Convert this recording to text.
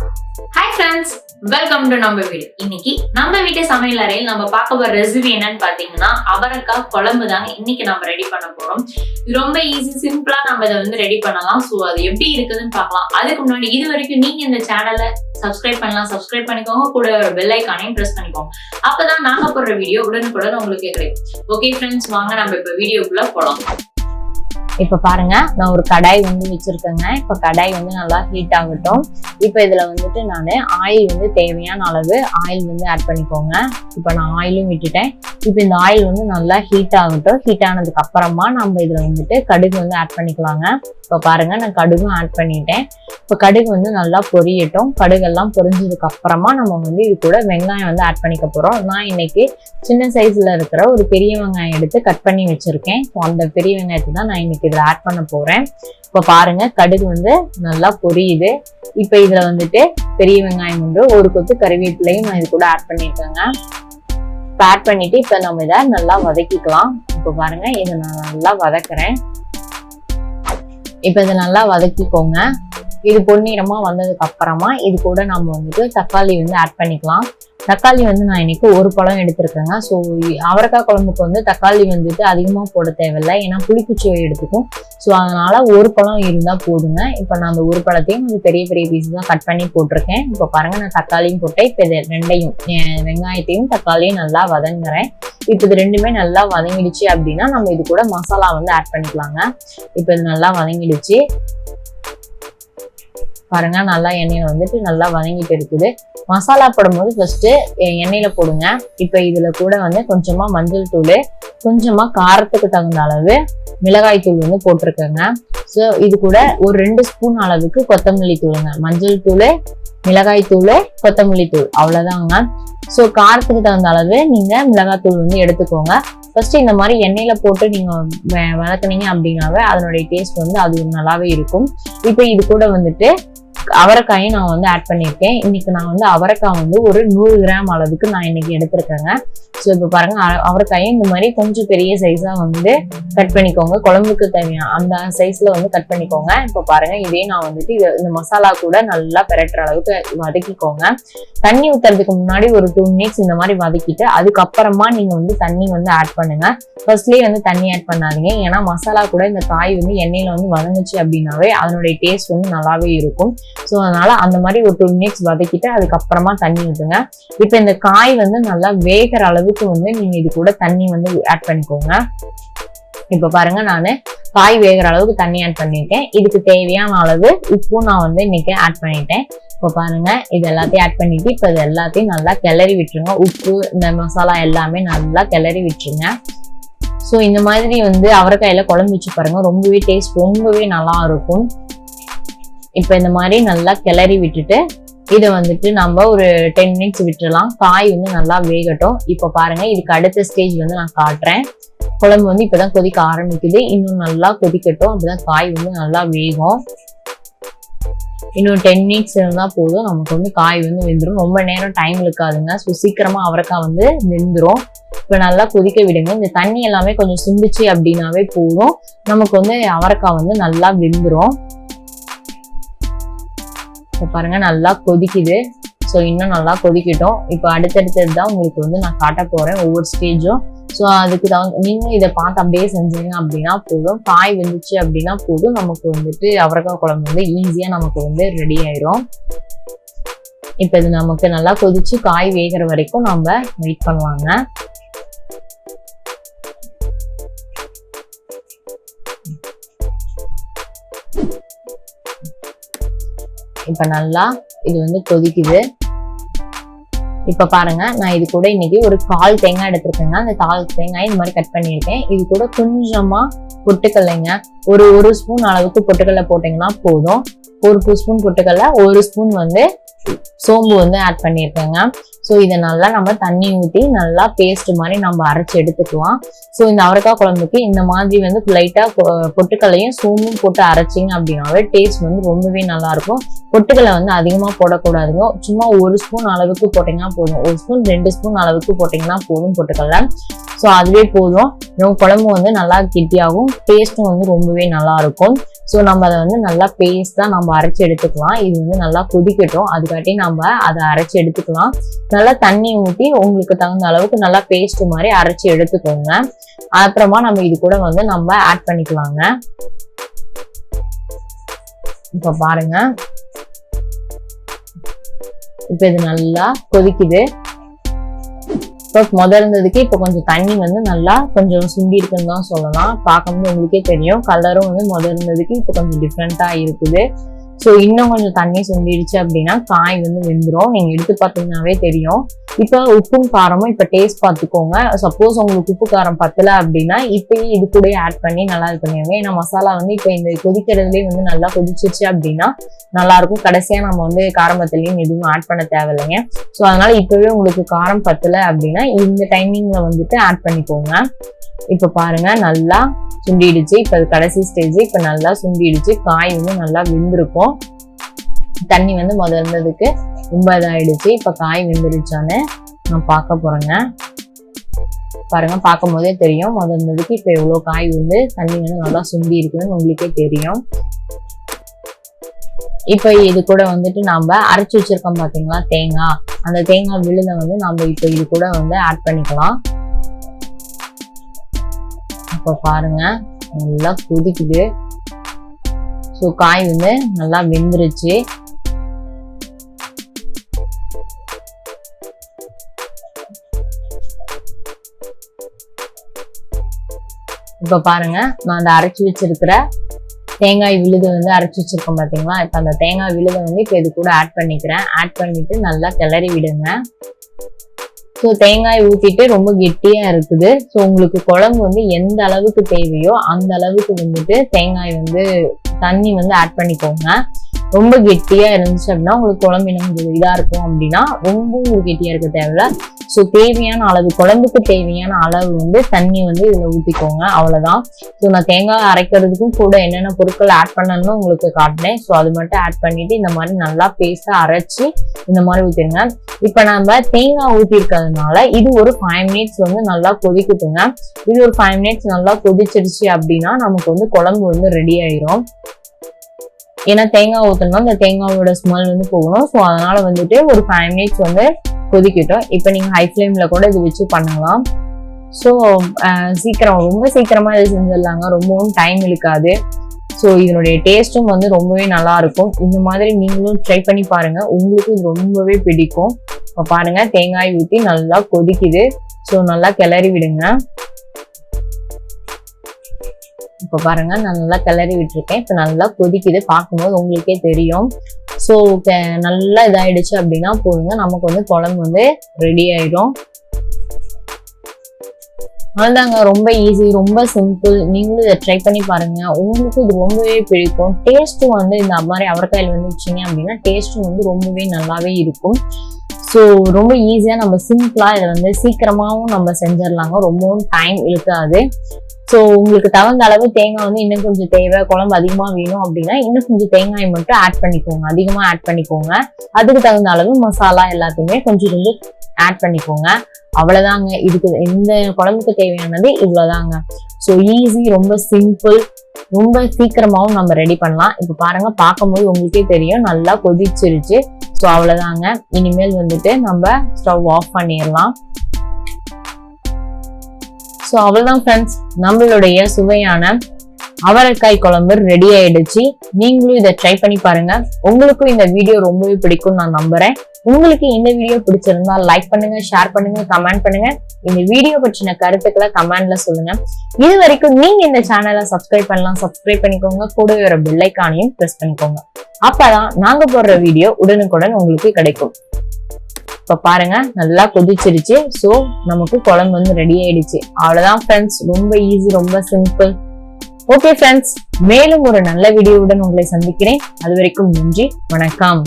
Hi friends, welcome to Namma Veedu. இன்னைக்கு நம்ம வீட்டு சமையல் அறையில் நம்ம பார்க்க போற ரெசிபி என்னன்னு பாத்தீங்கன்னா அவரக்காய் குழம்பு தாங்க இன்னைக்கு நம்ம ரெடி பண்ண போறோம். ரொம்ப ஈஸி சிம்பிளா நம்ம இதை வந்து ரெடி பண்ணலாம். சோ அது எப்படி இருக்குதுன்னு பார்க்கலாம். அதுக்கு முன்னாடி இது வரைக்கும் நீங்க இந்த சேனலை சப்ஸ்கிரைப் பண்ணிக்கோங்க, கூட பெல் ஐகானையும் பிரஸ் பண்ணிக்கோங்க. அப்பதான் நாங்க போடுற வீடியோ உடனுக்குடன் உங்களுக்கு கிடைக்கும். ஓகே ஃப்ரெண்ட்ஸ், வாங்க நம்ம இப்ப வீடியோக்குள்ள போலாம். இப்ப பாருங்க, நான் ஒரு கடாய் வந்து வச்சிருக்கேங்க. இப்ப கடாய் வந்து நல்லா ஹீட் ஆகட்டும். இப்ப இதுல வந்துட்டு நான் ஆயில் வந்து தேவையான அளவு ஆயில் வந்து ஆட் பண்ணிக்கோங்க. இப்ப நான் ஆயிலும் விட்டுட்டேன். இப்ப இந்த ஆயில் வந்து நல்லா ஹீட் ஆகட்டும். ஹீட் ஆனதுக்கு அப்புறமா நம்ம இதுல வந்துட்டு கடுகு வந்து ஆட் பண்ணிக்கலாங்க. இப்ப பாருங்க, நான் கடுகும் ஆட் பண்ணிட்டேன். இப்ப கடுகு வந்து நல்லா பொரியட்டும். கடுகு எல்லாம் பொரிஞ்சதுக்கு அப்புறமா நம்ம வந்து இது கூட வெங்காயம் வந்து ஆட் பண்ணிக்க போறோம். நான் இன்னைக்கு சின்ன சைஸ்ல இருக்கிற ஒரு பெரிய வெங்காயம் எடுத்து கட் பண்ணி வச்சிருக்கேன். அந்த பெரிய வெங்காயத்தை தான் நான் இன்னைக்கு இதுல ஆட் பண்ண போறேன். இப்ப பாருங்க, கடுகு வந்து நல்லா பொரியுது. இப்ப இதுல வந்துட்டு பெரிய வெங்காயம் வந்து ஒரு கொத்து கறிவேப்பிலையும் நான் இது கூட ஆட் பண்ணிருக்கேங்க. இப்ப ஆட் பண்ணிட்டு இப்ப நம்ம இதை நல்லா வதக்கிக்கலாம். இப்ப பாருங்க, இதை நான் நல்லா வதக்குறேன். இப்ப இதை நல்லா வதக்கிக்கோங்க. இது பொன்னிறமா வந்ததுக்கு அப்புறமா இது கூட நம்ம வந்துட்டு தக்காளி வந்து ஆட் பண்ணிக்கலாம். தக்காளி வந்து நான் இன்னைக்கு ஒரு பழம் எடுத்திருக்கேங்க. ஸோ அவரைக்காய் குழம்புக்கு வந்து தக்காளி வந்துட்டு அதிகமாக போட தேவையில்லை, ஏன்னா புளிப்புச்சுவை எடுத்துக்கும். ஸோ அதனால ஒரு பழம் இருந்தால் போதுங்க. இப்போ நான் அந்த ஒரு பழத்தையும் கொஞ்சம் பெரிய பெரிய பீஸ் தான் கட் பண்ணி போட்டிருக்கேன். இப்போ பாருங்க, நான் தக்காளியும் போட்டேன். இப்போ இது ரெண்டையும் வெங்காயத்தையும் தக்காளியும் நல்லா வதங்குறேன். இப்போ இது ரெண்டுமே நல்லா வதங்கிடுச்சு அப்படின்னா நம்ம இது கூட மசாலா வந்து ஆட் பண்ணிக்கலாங்க. இப்போ இது நல்லா வதங்கிடுச்சு பாருங்க, நல்லா எண்ணெயில வந்துட்டு நல்லா வதங்கிட்டு இருக்குது. மசாலா போடும்போது ஃபர்ஸ்ட் எண்ணெயில போடுங்க. இப்ப இதுல கூட வந்து கொஞ்சமா மஞ்சள் தூள், கொஞ்சமா காரத்துக்கு தகுந்த அளவு மிளகாய் தூள் வந்து போட்டிருக்கேங்க. ஸோ இது கூட ஒரு 2 ஸ்பூன் அளவுக்கு கொத்தமல்லி தூளுங்க. மஞ்சள் தூள், மிளகாய் தூள், கொத்தமல்லி தூள், அவ்வளவுதாங்க. ஸோ காரத்துக்கு தகுந்த அளவு நீங்க மிளகாய் தூள் வந்து எடுத்துக்கோங்க. ஃபர்ஸ்ட் இந்த மாதிரி எண்ணெயில போட்டு நீங்க வதக்குனீங்க அப்படின்னாவே அதனுடைய டேஸ்ட் வந்து அது நல்லாவே இருக்கும். இப்போ இது கூட வந்துட்டு அவரைக்காயும் நான் வந்து ஆட் பண்ணியிருக்கேன். இன்னைக்கு நான் வந்து அவரைக்காய் வந்து ஒரு 100 கிராம் அளவுக்கு நான் இன்னைக்கு எடுத்திருக்கேங்க. ஸோ இப்போ பாருங்க, அவரைக்காயும் இந்த மாதிரி கொஞ்சம் பெரிய சைஸா வந்து கட் பண்ணிக்கோங்க. குழம்புக்கு தேவையான அந்த சைஸ்ல வந்து கட் பண்ணிக்கோங்க. இப்போ பாருங்க, இதே நான் வந்துட்டு இந்த மசாலா கூட நல்லா பெரட்டுற அளவுக்கு வதக்கிக்கோங்க. தண்ணி ஊத்துறதுக்கு முன்னாடி ஒரு 2 மினிட்ஸ் இந்த மாதிரி வதக்கிட்டு அதுக்கப்புறமா நீங்க வந்து தண்ணி வந்து ஆட் பண்ணுங்க. ஃபர்ஸ்ட்லேயே வந்து தண்ணி ஆட் பண்ணாதீங்க, ஏன்னா மசாலா கூட இந்த காய் வந்து எண்ணெயில வந்து வதங்குச்சு அப்படின்னாவே அதனுடைய டேஸ்ட் வந்து நல்லாவே இருக்கும். ஸோ அதனால அந்த மாதிரி ஒரு 2 மினிட்ஸ் வதக்கிட்டு அதுக்கப்புறமா தண்ணி ஊற்றுங்க. இப்போ இந்த காய் வந்து நல்லா வேகிற அளவுக்கு வந்து நீங்க இது கூட தண்ணி வந்து ஆட் பண்ணிக்கோங்க. இப்ப பாருங்க, நான் காய் வேகிற அளவுக்கு தண்ணி ஆட் பண்ணிட்டேன். இதுக்கு தேவையான அளவு உப்பும் நான் வந்து இன்னைக்கு ஆட் பண்ணிட்டேன். இப்போ பாருங்க, இது எல்லாத்தையும் ஆட் பண்ணிட்டு இப்போ இது எல்லாத்தையும் நல்லா கிளறி விட்டுருங்க. உப்பு, இந்த மசாலா எல்லாமே நல்லா கிளறி விட்டுருங்க. ஸோ இந்த மாதிரி வந்து அவரைக்காயில குழம்பு வச்சு பாருங்க, ரொம்பவே டேஸ்ட் ரொம்பவே நல்லா இருக்கும். இப்ப இந்த மாதிரி நல்லா கிளறி விட்டுட்டு இதை வந்துட்டு நம்ம ஒரு 10 மினிட்ஸ் விட்டுடலாம். காய் வந்து நல்லா வேகட்டும். இப்ப பாருங்க, இதுக்கு அடுத்த ஸ்டேஜ் வந்து நான் காட்டுறேன். குழம்பு வந்து இப்பதான் கொதிக்க ஆரம்பிக்குது. இன்னும் நல்லா கொதிக்கட்டும், அப்படிதான் காய் வந்து நல்லா வேகும். இன்னும் 10 மினிட்ஸ் இருந்தா போதும், நமக்கு வந்து காய் வந்து வெந்துடும். ரொம்ப நேரம் டைம் இருக்காதுங்க. ஸோ சீக்கிரமா அவரைக்காய் வந்து வெந்துடும். இப்ப நல்லா கொதிக்க விடுங்க. இந்த தண்ணி எல்லாமே கொஞ்சம் சுண்டுச்சு அப்படின்னாவே போதும், நமக்கு வந்து அவரைக்காய் வந்து நல்லா வெந்துடும். பாருங்க, நல்லா கொதிக்குது. ஸோ இன்னும் நல்லா கொதிக்கட்டும். இப்போ அடுத்தடுத்தது தான் உங்களுக்கு வந்து நான் காட்ட போறேன் ஒவ்வொரு ஸ்டேஜும். ஸோ அதுக்கு நீங்க இதை பார்த்து அப்படியே செஞ்சீங்க அப்படின்னா போதும். காய் வெந்துச்சு அப்படின்னா போதும், நமக்கு வந்துட்டு அவரைக்காய் குழம்பு வந்து ஈஸியா நமக்கு வந்து ரெடி ஆயிரும். இப்போ இது நமக்கு நல்லா கொதிச்சு காய் வேகிற வரைக்கும் நம்ம வெயிட் பண்ணுவாங்க. இப்ப நல்லா இது வந்து கொதிக்குது. இப்ப பாருங்க, நான் இது கூட இன்னைக்கு ஒரு 1/4 தேங்காய் எடுத்திருக்கேங்க. அந்த 1/4 தேங்காய் இந்த மாதிரி கட் பண்ணியிருக்கேன். இது கூட கொஞ்சமா பொட்டுக்கல்லைங்க, ஒரு ஸ்பூன் அளவுக்கு பொட்டுக்கல்லை போட்டீங்கன்னா போதும். ஒரு ஸ்பூன் பொட்டுக்கல்லை, 1 ஸ்பூன் வந்து சோம்பு வந்து ஆட் பண்ணியிருக்கேங்க. ஸோ இதை நல்லா நம்ம தண்ணி ஊற்றி நல்லா பேஸ்ட் மாதிரி நம்ம அரைச்சி எடுத்துக்கலாம். ஸோ இந்த அவரைக்காய் குழம்புக்கு இந்த மாதிரி வந்து லைட்டாக பொட்டுக்கல்லையும் சோம்பும் போட்டு அரைச்சிங்க அப்படின்னாவே டேஸ்ட் வந்து ரொம்பவே நல்லா இருக்கும். பொட்டுகளை வந்து அதிகமா போடக்கூடாதுங்க. சும்மா 1 ஸ்பூன் அளவுக்கு போட்டீங்கன்னா போதும். 1 ஸ்பூன் 2 ஸ்பூன் அளவுக்கு போட்டீங்கன்னா போதும் பொட்டுக்கல்ல. ஸோ அதுவே போதும். நம்ம குழம்பு வந்து நல்லா கெட்டியாகும், டேஸ்ட்டும் வந்து ரொம்பவே நல்லா இருக்கும். ஸோ நம்ம அதை வந்து நல்லா பேஸ்டா நம்ம அரைச்சி எடுத்துக்கலாம். இது வந்து நல்லா கொதிக்கட்டும், அதுக்காட்டி நம்ம அதை அரைச்சி எடுத்துக்கலாம். நல்லா தண்ணி ஊற்றி உங்களுக்கு தகுந்த அளவுக்கு நல்லா பேஸ்ட் மாதிரி அரைச்சி எடுத்துக்கோங்க. அப்புறமா நம்ம இது கூட வந்து நம்ம ஆட் பண்ணிக்கலாங்க. இப்ப பாருங்க, இப்ப இது நல்லா கொதிக்குது. இப்போ இருந்ததுக்கு இப்ப கொஞ்சம் தண்ணி வந்து நல்லா கொஞ்சம் சுண்டி இருக்குன்னு தான் சொல்லலாம். பார்க்கும்போது உங்களுக்கே தெரியும், கலரும் வந்து இருந்ததுக்கு இப்ப கொஞ்சம் டிஃப்ரெண்டா இருக்குது. ஸோ இன்னும் கொஞ்சம் தண்ணி சுண்டிடுச்சு அப்படின்னா காய் வந்து வெந்துடும். நீங்க எடுத்து பார்த்தீங்கன்னாவே தெரியும். இப்போ உப்பும் காரமும் இப்ப டேஸ்ட் பார்த்துக்கோங்க. சப்போஸ் உங்களுக்கு உப்பு காரம் பத்தல அப்படின்னா இப்பயே இது கூட ஆட் பண்ணி நல்லா இது பண்ணிடுங்க. ஏன்னா மசாலா வந்து இப்ப இந்த கொதிக்கிறதுலேயே வந்து நல்லா கொதிச்சிச்சு அப்படின்னா நல்லா இருக்கும். கடைசியா நம்ம வந்து காரமத்திலையும் எதுவும் ஆட் பண்ண தேவையில்லைங்க. ஸோ அதனால இப்பவே உங்களுக்கு காரம் பத்தல அப்படின்னா இந்த டைமிங்ல வந்துட்டு ஆட் பண்ணிக்கோங்க. இப்ப பாருங்க நல்லா சுண்டிடுச்சு. இப்ப கடைசி ஸ்டேஜ். இப்ப நல்லா சுண்டிடுச்சு, காய் வந்து நல்லா வெந்திருக்கும். தண்ணி வந்து இருந்ததுக்கு ரொம்ப இதாயிடுச்சு. இப்ப காய் வெந்துருச்சான்னு நான் பார்க்க போறேங்க. பாருங்க, பார்க்கும் போதே தெரியும் இருந்ததுக்கு இப்ப எவ்வளவு காய் வந்து தண்ணி வந்து நல்லா சுண்டி இருக்குன்னு உங்களுக்கே தெரியும். இப்ப இது கூட வந்துட்டு நாம அரைச்சு வச்சிருக்கோம் பாத்தீங்களா தேங்காய், அந்த தேங்காய் விழுத வந்து நம்ம இப்ப இது கூட வந்து ஆட் பண்ணிக்கலாம். இப்ப பாருங்க நல்லா கொதிக்குது. ஸோ காய் வந்து நல்லா வெந்துருச்சு. இப்ப பாருங்க, நான் அந்த அரைச்சு வச்சிருக்கிற தேங்காய் விழுது வந்து அரைச்சு வச்சிருக்கோம் பாத்தீங்களா. இப்ப அந்த தேங்காய் விழுத வந்து இப்ப இது கூட ஆட் பண்ணிக்கிறேன். ஆட் பண்ணிட்டு நல்லா கிளறி விடுங்க. ஸோ தேங்காய் ஊற்றிட்டு ரொம்ப கெட்டியா இருக்குது. ஸோ உங்களுக்கு குழம்பு வந்து எந்த அளவுக்கு தேவையோ அந்த அளவுக்கு வந்துட்டு தேங்காய் வந்து தண்ணி வந்து ஆட் பண்ணிக்கோங்க. ரொம்ப கெட்டியா இருந்துச்சு அப்படின்னா உங்களுக்கு குழம்பு என்ன கொஞ்சம் இதா இருக்கும் அப்படின்னா ரொம்ப உங்களுக்கு கெட்டியா இருக்க தேவையில்ல. ஸோ தேவையான அளவு, குழம்புக்கு தேவையான அளவு வந்து தண்ணி வந்து இதுல ஊற்றிக்கோங்க, அவ்வளவுதான். ஸோ நான் தேங்காய் அரைக்கிறதுக்கும் கூட என்னென்ன பொருட்கள் ஆட் பண்ணணும்னு உங்களுக்கு காட்டினேன். ஸோ அது மட்டும் ஆட் பண்ணிட்டு இந்த மாதிரி நல்லா பேஸ்டா அரைச்சி இந்த மாதிரி ஊற்றிடுங்க. இப்ப நம்ம தேங்காய் ஊற்றி இருக்கிறதுனால இது ஒரு 5 மினிட்ஸ் வந்து நல்லா கொதிக்குதுங்க. இது ஒரு 5 மினிட்ஸ் நல்லா கொதிச்சிருச்சு அப்படின்னா நமக்கு வந்து குழம்பு வந்து ரெடி ஆயிரும். ஏன்னா தேங்காய் ஊற்றணும்னா இந்த தேங்காயோட ஸ்மெல் வந்து போகணும். ஸோ அதனால வந்துட்டு ஒரு 5 மினிட்ஸ் வந்து கொதிக்கட்டும். இப்ப நீங்க ஹை ஃபிளேம்ல கூட இது வச்சு பண்ணலாம். ஸோ சீக்கிரம், ரொம்ப சீக்கிரமா இது செஞ்சிடலாங்க, ரொம்பவும் டைம் இழுக்காது. ஸோ இதனுடைய டேஸ்ட்டும் வந்து ரொம்பவே நல்லா இருக்கும். இந்த மாதிரி நீங்களும் ட்ரை பண்ணி பாருங்க, உங்களுக்கு இது ரொம்பவே பிடிக்கும். இப்போ பாருங்க தேங்காய் ஊற்றி நல்லா கொதிக்குது. ஸோ நல்லா கிளறி விடுங்க. இப்போ பாருங்க நான் நல்லா கிளறி விட்டுருக்கேன். இப்போ நல்லா கொதிக்குது, பார்க்கும்போது உங்களுக்கே தெரியும். ஸோ நல்லா இதாயிடுச்சு அப்படின்னா போதுங்க, நமக்கு வந்து குழம்பு வந்து ரெடி ஆயிடும். அதுதாங்க, ரொம்ப ஈஸி, ரொம்ப சிம்பிள். நீங்களும் இதை ட்ரை பண்ணி பாருங்க, உங்களுக்கு இது ரொம்பவே பிடிக்கும். டேஸ்ட்டும் வந்து இந்த மாதிரி அவரைக்காயில் வந்து வச்சிங்க அப்படின்னா டேஸ்ட்டும் வந்து ரொம்பவே நல்லாவே இருக்கும். ஸோ ரொம்ப ஈஸியா நம்ம சிம்பிளா இதை வந்து சீக்கிரமாவும் நம்ம செஞ்சிடலாங்க, ரொம்பவும் டைம் இழுக்காது. ஸோ உங்களுக்கு தகுந்த அளவு தேங்காய் வந்து இன்னும் கொஞ்சம் தேவை, குழம்பு அதிகமா வேணும் அப்படின்னா இன்னும் கொஞ்சம் தேங்காய் மட்டும் ஆட் பண்ணிக்கோங்க, அதிகமா ஆட் பண்ணிக்கோங்க. அதுக்கு தகுந்த அளவு மசாலா எல்லாத்தையுமே கொஞ்சம் கொஞ்சம் ஆட் பண்ணிக்கோங்க. அவ்வளவுதாங்க, இதுக்கு இந்த குழம்புக்கு தேவையானது இவ்வளவுதாங்க. ஸோ ஈஸி, ரொம்ப சிம்பிள், ரொம்ப சீக்கிரமாவும் நம்ம ரெடி பண்ணலாம். இப்ப பாருங்க, பார்க்கும்போது உங்களுக்கே தெரியும் நல்லா கொதிச்சிருச்சு. ஸோ அவ்வளவுதாங்க, இனிமேல் வந்துட்டு நம்ம ஸ்டவ் ஆஃப் பண்ணிடலாம். ஸோ அவ்வளவுதான் ஃப்ரெண்ட்ஸ், நம்மளுடைய சுவையான அவரைக்காய் குழம்பு ரெடி ஆயிடுச்சு. நீங்களும் இதை ட்ரை பண்ணி பாருங்க, உங்களுக்கும் இந்த வீடியோ ரொம்பவே பிடிக்கும் நான் நம்புறேன். உங்களுக்கு இந்த வீடியோ பிடிச்சிருந்தா லைக் பண்ணுங்க, ஷேர் பண்ணுங்க, கமெண்ட் பண்ணுங்க. இந்த வீடியோ பற்றின கருத்துக்களை கமெண்ட்ல சொல்லுங்க. இது வரைக்கும் நீங்க இந்த சேனலை சப்ஸ்கிரைப் பண்ணலாம், சப்ஸ்கிரைப் பண்ணிக்கோங்க. கூட வர பெல் ஐகானையும் பிரஸ் பண்ணிக்கோங்க. அப்பதான் நாங்க போடுற வீடியோ உடனுக்குடன் உங்களுக்கு கிடைக்கும். இப்ப பாருங்க நல்லா கொதிச்சிருச்சு. ஸோ நமக்கு குழம்பு வந்து ரெடி ஆயிடுச்சு. அவ்வளவுதான் ஃப்ரெண்ட்ஸ், ரொம்ப ஈஸி, ரொம்ப சிம்பிள். ஓகே ஃப்ரெண்ட்ஸ், மேலும் ஒரு நல்ல வீடியோவுடன் உங்களை சந்திக்கிறேன். அது வரைக்கும் நன்றி, வணக்கம்.